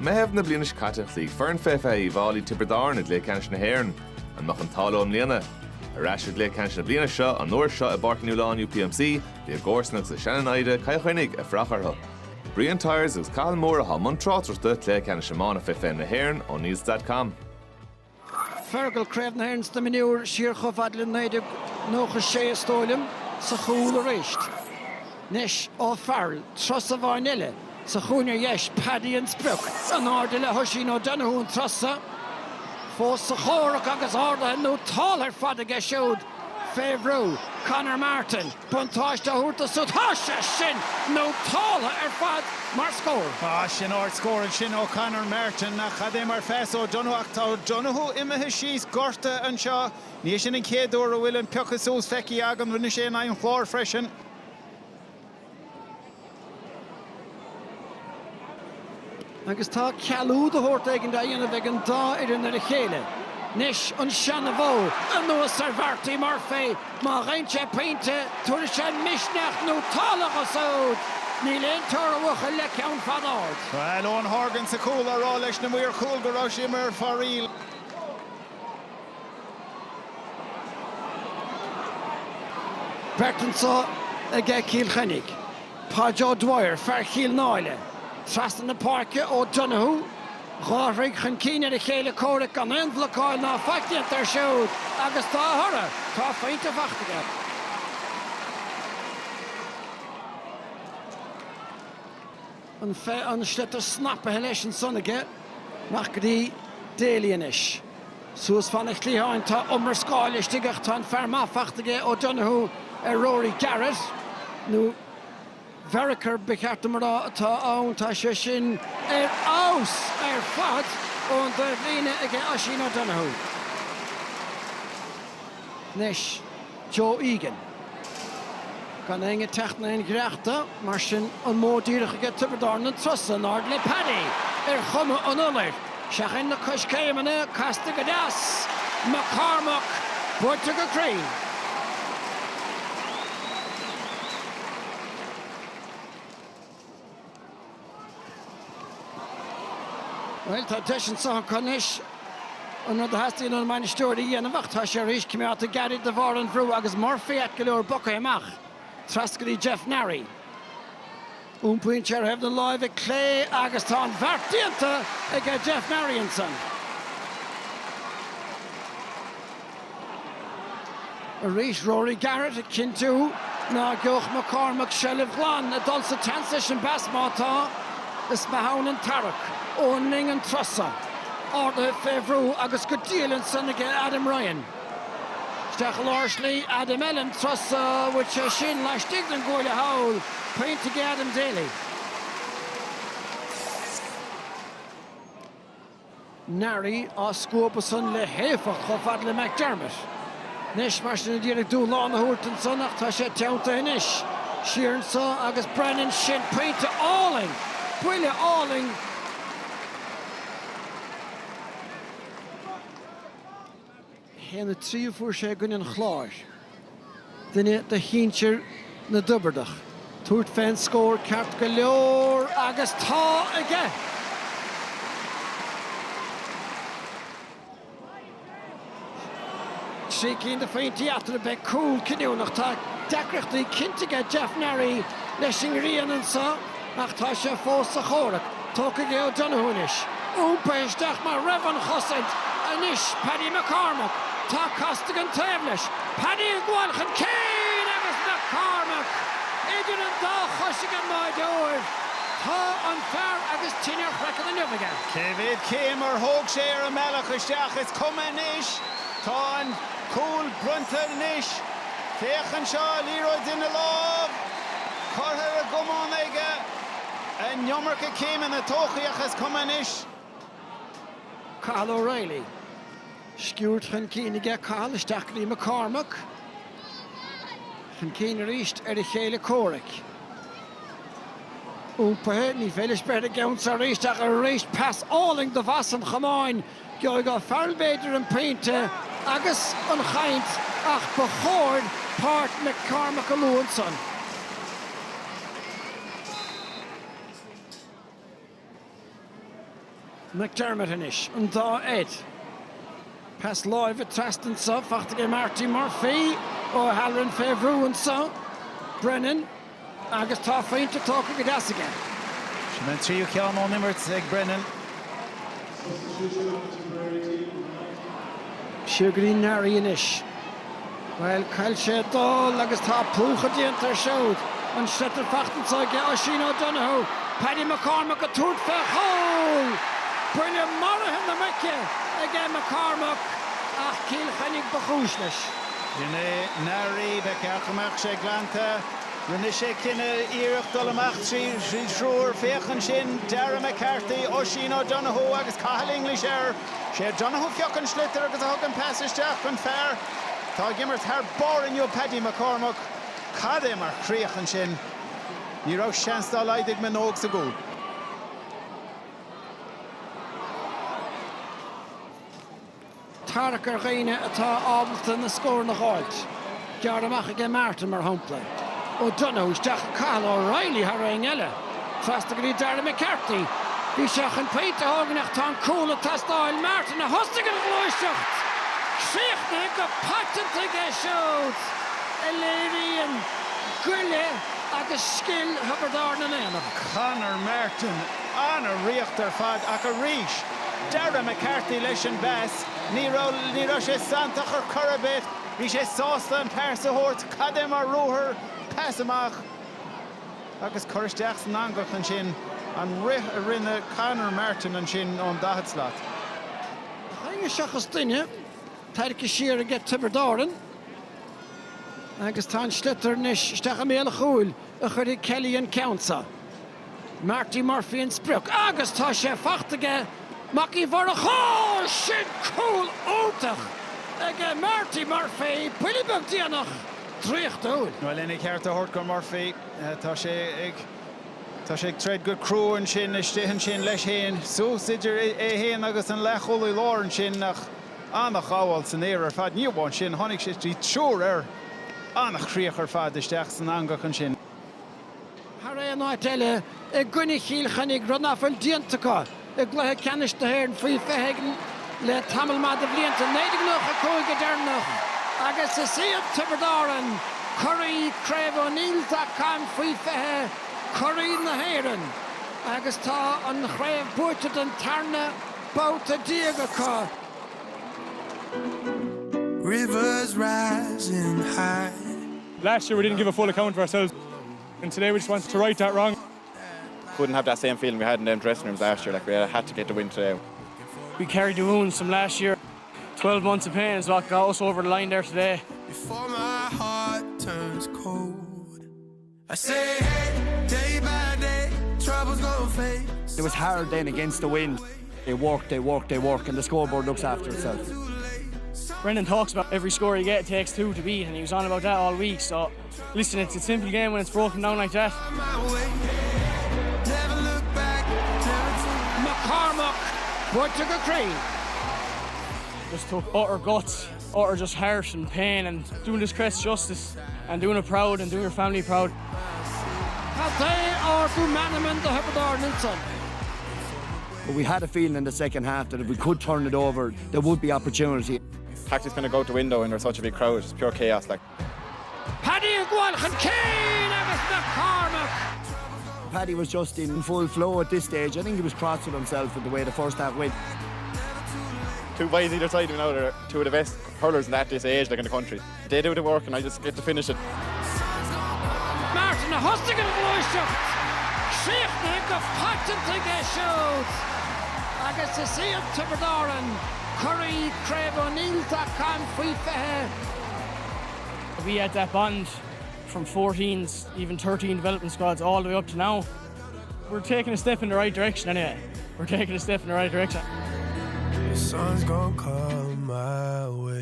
Mehef na blianish catach lí fern fefa I bhálaí Tipperary le canis na hÉireann an mach an talóm líana. A rashid le canis na bliana seo an nuair seo a Barcanúláin UPMC le a gcórsnach sa Ceannais Chainnigh a frachartha. Brian Tyres is Carl Moore a man trátarta le canis Iomána fefa na hÉireann on news.com. Fergal Craven Hearns the manure Shircha Vadlin Nadig Nocha Shea Stolum, Sahul Risht. Nish O Farrell, Trussa Varnilla, Sahunia Yesh, Paddy and Sprook, an Ardilla Hushino Donoghue and Trussa. For Sahora Agus Arda no taller Fadiga showed Favreau, Connor Martin, Buntosh to Hurta Sudhasha Shin, no taller Fad Marscore. Shin Ort score and Shin O'Connor Martin, Khademar Fesso, Donoghue, Donoghue, Imahishis, Gorta and Shaw, Nishin and Kedor, William Puckasus, Feki Agam, Vinishin, 9 floor freshen. Agus tá cealú do Hortaigh da dhéanamh ag an dá idir na chéile. Nis an Shanavó, an nuas Sarvarti Murphy, má reinse peinte, tuair sé misneach nó tálacha sód, ní léon tóra wacha le ceann fadáid. Well, Owen Horgan sa cool ará leis na muir cool go raibh sé mar faríl. Bertansa ag Kilkenny, Pájo Dwyer, Farchil Náile. Trastan na parke o Donoghue, Ghorrig Chankine de chéile córa gan envlaáil ná factiant ar siúd, agus tá thora, tá féinte fachtaige. An slitar snappa leis an sonnige, nach go dtí déalaonis. Suas fanna chlíháin tá umar scáilis tigach tá an ferma fachtaige o Donoghue ar Rory Garrett, nó Vericar Bicartamara tá ann tá sé sin aus fad ón de bhíine ige Aisín Donoghue. Nis Joe Egan. Gan inge techtna in greachta, mar sin an módíirech ige Tipperary an trussa nard le Paddy chuma an ulir. Seachin na coscéimena casta go das, McCormack, Buaicphointí go Creen. Well, tá deisian sa conis an rud a hastíí an meine stúirí dhéanamh tá sé rís cumá a garid de bhar an bhrú agus Murphy at go leor bucha amach. Trascaí Jeff Narry. Puinte ar hebh na láimh ag clé agus tá an bhartíanta ag Jeff Narry an son. A rís Rory Garrett ag cintú ná gceoch McCormack Shelley Glan a dul sa tansa sin bas mátá is mahán an tarach. Owning and Trussa, Arda Favreau, agus go díalann san ag Adam Ryan. Stachel Arsley, Adam Ellen Trussa, which sin leistigh an gcóile hawl, paint ag Adam Daly. Narry á scópa san le héfach cho fad le McDermott. Nis mar sin díreach dú lá na húirtan sanach tá sé teanta inis. Sheeran sa agus Brennan sin paint to Alling. Buile Alling. Hen de 3 voor sé gunn an chláir. Dunne de híntir na dubardach. Tuairt fan scór ceart go leor agus tá aige. Trí cín de féintí aftar a bheith cool ciniúnach tá deacreachtaí cintige Jeff Narry leis sin rian an sa ach tá sé fós sa chórach. Tóca go Donoghueis. Úpaisteach mar raibh an chosaint anis Paddy McCormack. Tá Costigan Taimlis, Paddy Gualchan Kane agus McCormack. Idir an dá Costigan Máidúir. Tá an fear agus tíine chreicad an nubaige. Cevid Kim ar thóg sé ar a meach isteach is cuma níis. Tá an cool brunta níis. Féchan seo líróid in a láb. Cortha a gomán aige. An neomarcha Kim in a tóchaíach is cuma níis. Carl O'Reilly. Sciúrt Chancíine ige Carl isteach ní McCormack. Chancíine ríist ar a chéile córic. Úpathe ní féidir spread a gceann sa ríisteach a ríist pass Alling de bhas an chamáin. Geoig á fearlbéidir an painte agus an chaint ach ba chóir páirt McCormack a luúin son. McDermott inish and da Ed. Pass live at Traston so fachtige Marty Murphy or Halloran Favreau and so Brennan agus tá feinte talk go das again. Sinan tríú ceann ó nimmert ag Brennan. Sugarí Nari inish. Well, Cluiche dul agus tá púcha diantar siúd an setar fachtan saige Oisín O'Donoghue. Paddy McCormack a túrt fe hole. Brilliant Monaghan na Mecca. Again McCormack. Ach, Kilkenny bachúis leis. Dine Nari be ceachach sé glanta. Rinne sé cinenne íireach dul amach trí shrúr féchan sin Darragh McCarthy, Oisín O'Donoghue agus Cathal English sé Donoghue fiochan slitter agus a thugan passisteach chun fearr. Tá gimmert thar borinniu Paddy McCormack. Cadé mar chríochan sin. Ní rah seans dá leidig me nóg sa gúl. Tarach ar ghaine atá ábalta na scór na gháilt. Gear amach ag Martin mar hopla. O'Donoghue isteach a Cathal O'Reilly har ein eile. Fasta go dtí Darragh McCarthy. Bhí seach an peite háganach tá an cúla tastáil Martin a hostaigh an glóisteacht. Chainnigh go patanta ge siúd. Eléiríonn Guile agus skill Hubbardár na léanamh. Conor Martin an a riachtar fad ach a ríis. Darragh McCarthy leis an bes. Ní rá sé santach ar curabit. Bhí sé sásta an persa hort cadé mar rúthar pas amach. Agus chuiristeach san angach an sin an rinne Conor Martin an sin ón dahad slát. Chaine seachas duine Tairce siar a get Tipperary. Agus tá slitter nis isteach a méle chúil a chuir Kelly an Countsa. Marty Murphy an Spruck. Agus tá sé fachtaige Maki bhar a chá sin cúil ótach. Ag Marty Murphy Pillibug díanach tríocht úil. Well, innig ceart a hort go Murphy. Tá sé ag tread go crú an sin istehan sin leis héin. Sús idir é héin agus an lecholaí lár an sin nach annach áháil san éar fad níomháin sin tháinig sé trí trúr annach chríoch ar fad isteach san angach an sin. Har é an áit eile ag gunnig Kilkenny gronafil diantacha. Ag gluthe Ceannais na hÉireann faoi fethegan le tamil mad a blianta néidir nach a cóige dernach. Agus is siad Tipperary Curry Craibh O'Neill cam faoi fethe Curry na hÉireann. Agus tá an chréibh buaite an tarna bouta díagacha. Rivers rising high. Last year we didn't give a full account of ourselves, and today we just wanted to right that wrong. Couldn't have that same feeling we had in them dressing rooms last year. Like we had to get the win today. We carried the wounds from last year. 12 months of pain is what got us over the line there today. Before my heart turns cold, I say, hey, day by day, trouble's gonna fade. It was hard then against the wind. They work, and the scoreboard looks after itself. Brendan talks about every score you get, it takes two to beat, and he was on about that all week. So, listen, it's a simple game when it's broken down like that. McCormack, but took a crane. Just took utter guts, utter just heart and pain, and doing this crest justice, and doing it proud, and doing your family proud. They are Buaicphointí the Hubbardár son. But we had a feeling in the second half that if we could turn it over, there would be opportunity. Tactics going to go out the window when there's such a big crowd. It's pure chaos. Like. Paddy Gualchan Kane agus McCormack. Paddy was just in full flow at this stage. I think he was cross with himself with the way the first half went. Two boys either side, you know, they're two of the best hurlers at this age, like in the country. They do the work and I just get to finish it. Martin a hostig an glóisteacht. Chainnigh go patanta ge siúd. Agus is siad Tipperary Curry Craibh O'Neill cam faoi fethe. We had that bond from 14s, even 13 development squads, all the way up to now. We're taking a step in the right direction anyway. We're taking a step in the right direction. The sun's gonna come my way.